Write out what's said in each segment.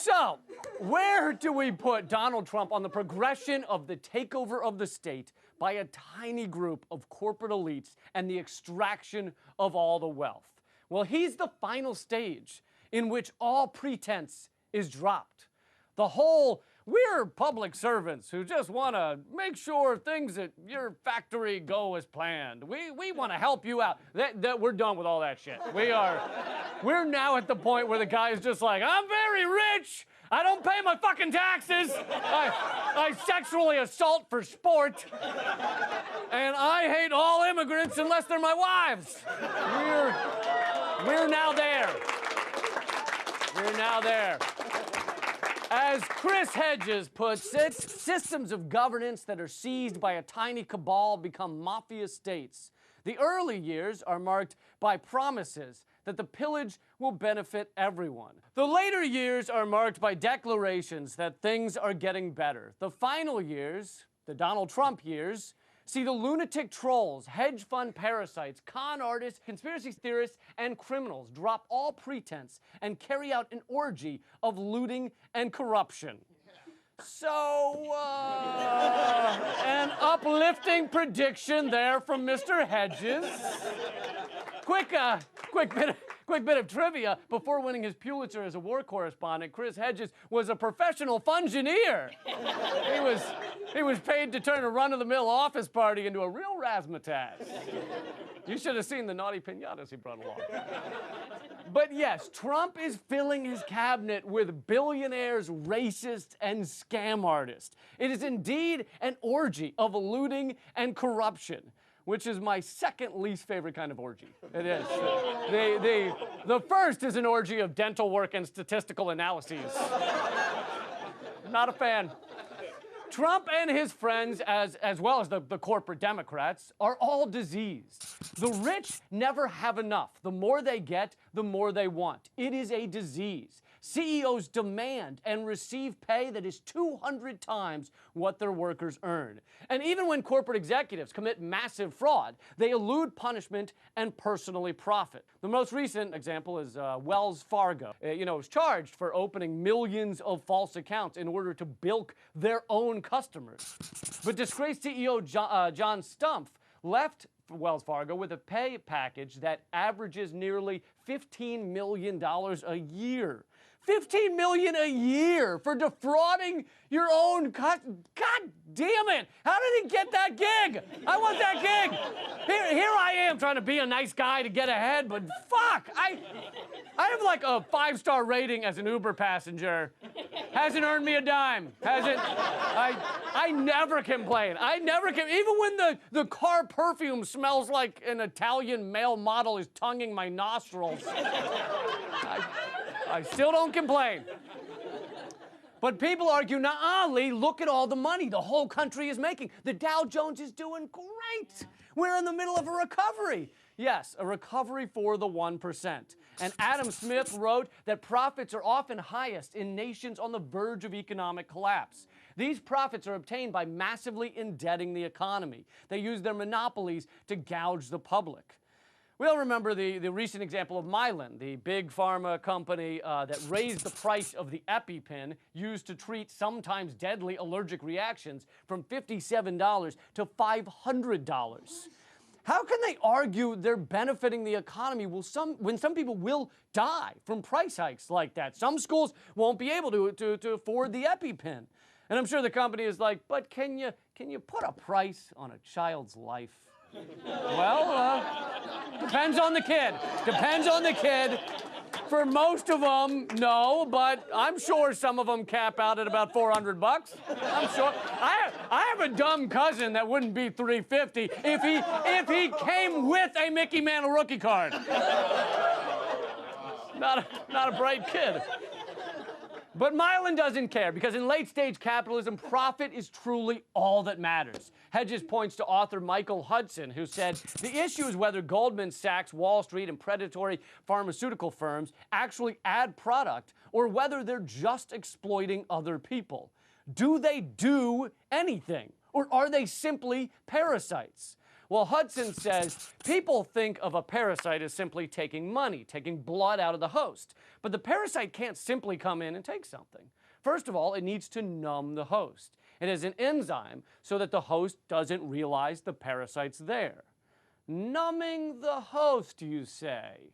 So, where do we put Donald Trump on the progression of the takeover of the state by a tiny group of corporate elites and the extraction of all the wealth? Well, he's the final stage in which all pretense is dropped. The whole, we're public servants who just want to make sure things at your factory go as planned. We want to help you out. We're done with all that shit. We're now at the point where the guy is just like, I'm very rich. I don't pay my fucking taxes. I sexually assault for sport. And I hate all immigrants unless they're my wives. We're now there. We're now there. As Chris Hedges puts it, systems of governance that are seized by a tiny cabal become mafia states. The early years are marked by promises that the pillage will benefit everyone. The later years are marked by declarations that things are getting better. The final years, the Donald Trump years, see the lunatic trolls, hedge fund parasites, con artists, conspiracy theorists, and criminals drop all pretense and carry out an orgy of looting and corruption. So, an uplifting prediction there from Mr. Hedges. Quick bit of trivia. Before winning his Pulitzer as a war correspondent, Chris Hedges was a professional fungineer. He was paid to turn a run-of-the-mill office party into a real razzmatazz. You should have seen the naughty piñatas he brought along. But yes, Trump is filling his cabinet with billionaires, racists, and scam artists. It is indeed an orgy of looting and corruption, which is my second least favorite kind of orgy. It is. The first is an orgy of dental work and statistical analyses. Not a fan. Trump and his friends, as well as the corporate Democrats, are all diseased. The rich never have enough. The more they get, the more they want. It is a disease. CEOs demand and receive pay that is 200 times what their workers earn. And even when corporate executives commit massive fraud, they elude punishment and personally profit. The most recent example is Wells Fargo. Was charged for opening millions of false accounts in order to bilk their own customers. But disgraced CEO John Stumpf left Wells Fargo with a pay package that averages nearly $15 million a year. $15 million a year for defrauding your own God damn it! How did he get that gig? I want that gig. Here I am trying to be a nice guy to get ahead, but fuck! I have like a 5-star rating as an Uber passenger. Hasn't earned me a dime. I never complain. I never can. Even when the car perfume smells like an Italian male model is tonguing my nostrils. I still don't complain. But people argue, nah, Lee, look at all the money the whole country is making. The Dow Jones is doing great. We're in the middle of a recovery. Yes, a recovery for the 1%. And Adam Smith wrote that profits are often highest in nations on the verge of economic collapse. These profits are obtained by massively indebting the economy. They use their monopolies to gouge the public. We all remember the recent example of Mylan, the big pharma company that raised the price of the EpiPen used to treat sometimes deadly allergic reactions from $57 to $500. How can they argue they're benefiting the economy when some people will die from price hikes like that? Some schools won't be able to afford the EpiPen. And I'm sure the company is like, but can you put a price on a child's life? Well, depends on the kid. Depends on the kid. For most of them, no, but I'm sure some of them cap out at about $400. I'm sure. I have a dumb cousin that wouldn't be $350 if he came with a Mickey Mantle rookie card. Not a bright kid. But Mylan doesn't care, because in late-stage capitalism, profit is truly all that matters. Hedges points to author Michael Hudson, who said, the issue is whether Goldman Sachs, Wall Street, and predatory pharmaceutical firms actually add product, or whether they're just exploiting other people. Do they do anything, or are they simply parasites? Well, Hudson says people think of a parasite as simply taking money, taking blood out of the host. But the parasite can't simply come in and take something. First of all, it needs to numb the host. It has an enzyme so that the host doesn't realize the parasite's there. Numbing the host, you say?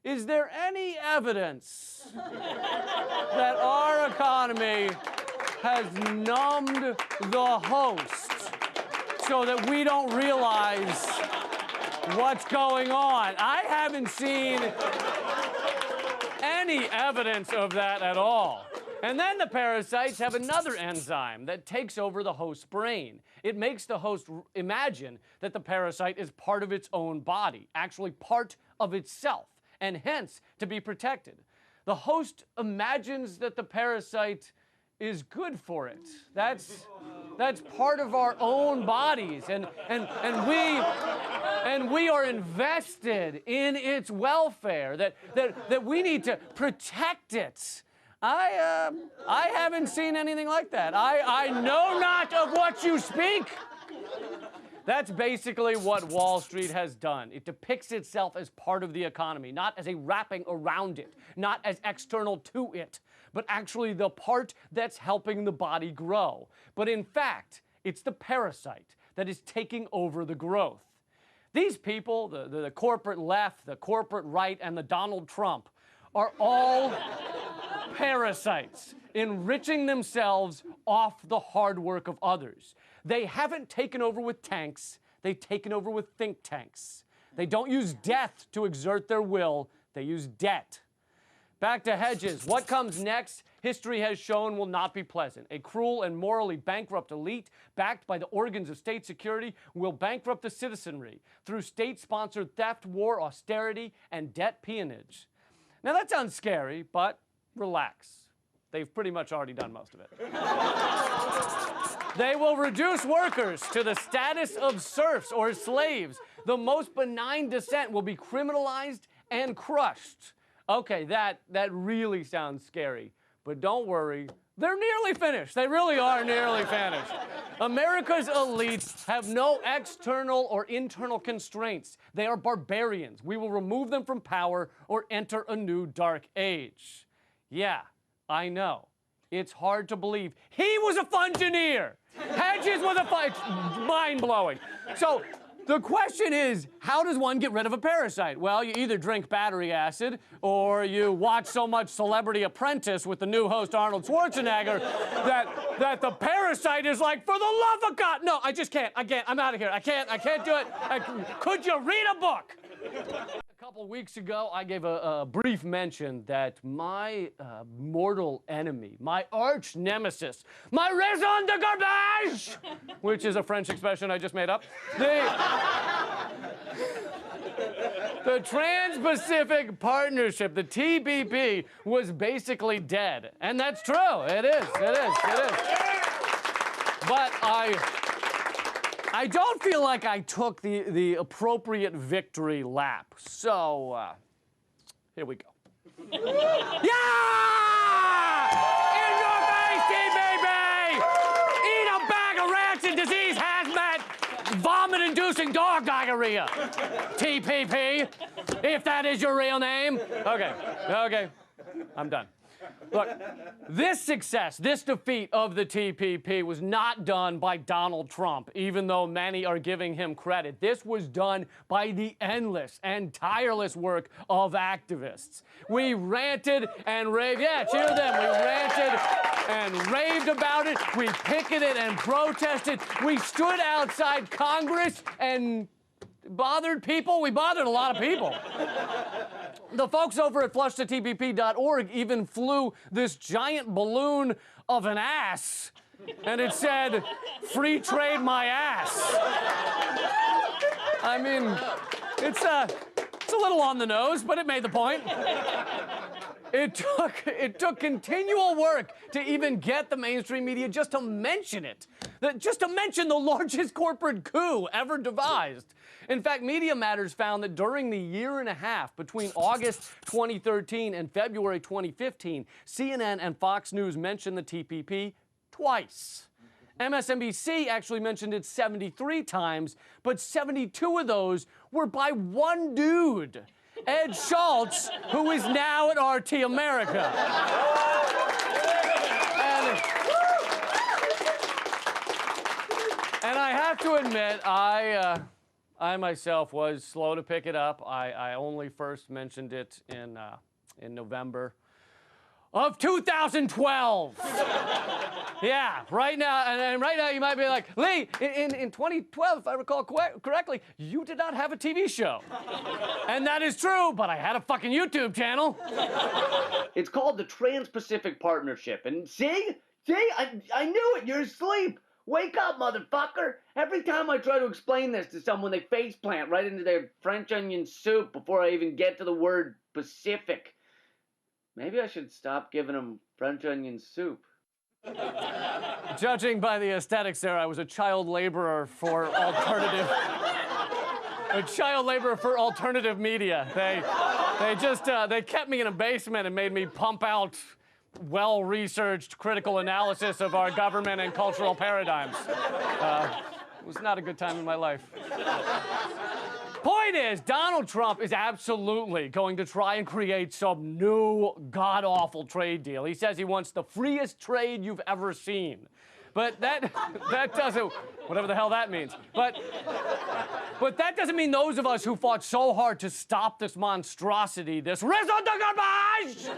Is there any evidence that our economy has numbed the host so that we don't realize what's going on? I haven't seen any evidence of that at all. And then the parasites have another enzyme that takes over the host's brain. It makes the host imagine that the parasite is part of its own body, actually part of itself, and hence to be protected. The host imagines that the parasite is good for it. That's part of our own bodies, and we are invested in its welfare, that we need to protect it. I haven't seen anything like that. I know not of what you speak. That's basically what Wall Street has done. It depicts itself as part of the economy, not as a wrapping around it, not as external to it, but actually the part that's helping the body grow. But in fact, it's the parasite that is taking over the growth. These people, the corporate left, the corporate right, and the Donald Trump, are all parasites, enriching themselves off the hard work of others. They haven't taken over with tanks, they've taken over with think tanks. They don't use death to exert their will, they use debt. Back to Hedges. What comes next, history has shown, will not be pleasant. A cruel and morally bankrupt elite, backed by the organs of state security, will bankrupt the citizenry through state-sponsored theft, war, austerity, and debt peonage. Now that sounds scary, but relax. They've pretty much already done most of it. They will reduce workers to the status of serfs or slaves. The most benign dissent will be criminalized and crushed. Okay, that really sounds scary, but don't worry, they're nearly finished. They really are nearly finished. America's elites have no external or internal constraints. They are barbarians. We will remove them from power or enter a new dark age. Yeah, I know. It's hard to believe. He was a fungineer. Hedges was it's mind-blowing. So the question is, how does one get rid of a parasite? Well, you either drink battery acid or you watch so much Celebrity Apprentice with the new host Arnold Schwarzenegger that the parasite is like, for the love of God. No, I just can't. I'm out of here. I can't do it. Could you read a book? A couple weeks ago, I gave a brief mention that my mortal enemy, my arch nemesis, my raison de garbage, which is a French expression I just made up, the Trans-Pacific Partnership, the TPP, was basically dead. And that's true. It is. But I don't feel like I took the appropriate victory lap. So, here we go. Yeah! In your face, TPP! Eat a bag of rats and disease hazmat, vomit-inducing dog diarrhea. TPP, if that is your real name. Okay, I'm done. Look, this success, this defeat of the TPP was not done by Donald Trump, even though many are giving him credit. This was done by the endless and tireless work of activists. We ranted and raved. Yeah, cheer them. We ranted and raved about it. We picketed and protested. We stood outside Congress and bothered people. We bothered a lot of people. The folks over at flushthetpp.org even flew this giant balloon of an ass, and it said, "Free trade my ass." I mean, it's a little on the nose, but it made the point. It took continual work to even get the mainstream media just to mention it, just to mention the largest corporate coup ever devised. In fact, Media Matters found that during the year and a half between August 2013 and February 2015, CNN and Fox News mentioned the TPP twice. MSNBC actually mentioned it 73 times, but 72 of those were by one dude, Ed Schultz, who is now at RT America. And I have to admit, I myself was slow to pick it up. I only first mentioned it in November of 2012. Yeah, right now, and right now you might be like, Lee, in 2012, if I recall correctly, you did not have a TV show. And that is true, but I had a fucking YouTube channel. It's called the Trans-Pacific Partnership, and see, I knew it, you're asleep. Wake up, motherfucker! Every time I try to explain this to someone, they faceplant right into their French onion soup before I even get to the word Pacific. Maybe I should stop giving them French onion soup. Judging by the aesthetics there, I was a child laborer for alternative... a child laborer for alternative media. They kept me in a basement and made me pump out well-researched critical analysis of our government and cultural paradigms. It was not a good time in my life. Point is, Donald Trump is absolutely going to try and create some new god-awful trade deal. He says he wants the freest trade you've ever seen. But that doesn't, whatever the hell that means. But that doesn't mean those of us who fought so hard to stop this monstrosity, this raison de garbage,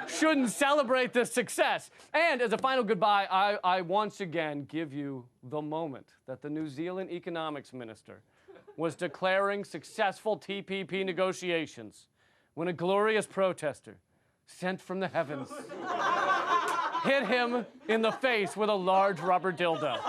shouldn't celebrate this success. And as a final goodbye, I once again give you the moment that the New Zealand economics minister was declaring successful TPP negotiations when a glorious protester sent from the heavens hit him in the face with a large rubber dildo.